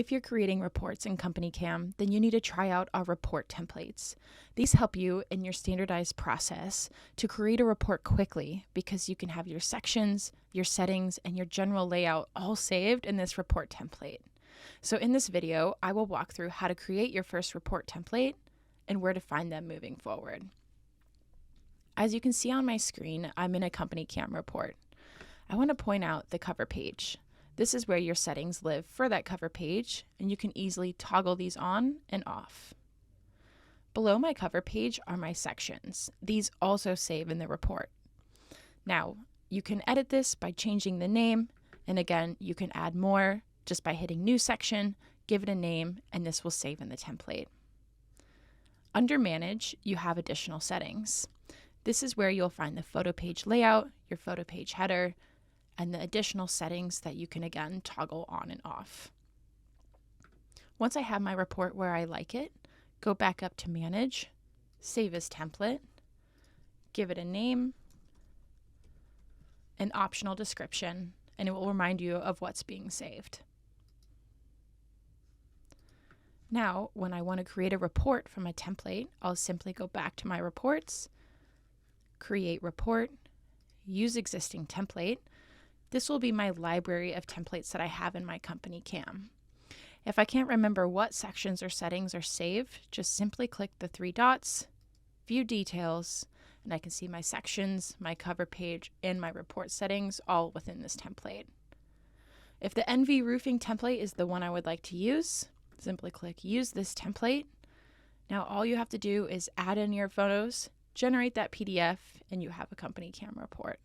If you're creating reports in CompanyCam, then you need to try out our report templates. These help you in your standardized process to create a report quickly because you can have your sections, your settings, and your general layout all saved in this report template. So in this video, I will walk through how to create your first report template and where to find them moving forward. As you can see on my screen, I'm in a CompanyCam report. I want to point out the cover page. This is where your settings live for that cover page, and you can easily toggle these on and off. Below my cover page are my sections. These also save in the report. Now, you can edit this by changing the name, and again, you can add more just by hitting New Section, give it a name, and this will save in the template. Under Manage, you have additional settings. This is where you'll find the photo page layout, your photo page header, and the additional settings that you can again toggle on and off. Once I have my report where I like it, go back up to Manage, Save as Template, give it a name, an optional description, and it will remind you of what's being saved. Now, when I want to create a report from a template, I'll simply go back to my reports, create report, use existing template. This will be my library of templates that I have in my CompanyCam. If I can't remember what sections or settings are saved, just simply click the three dots, View Details, and I can see my sections, my cover page, and my report settings all within this template. If the NV Roofing template is the one I would like to use, simply click Use this template. Now all you have to do is add in your photos, generate that PDF, and you have a CompanyCam report.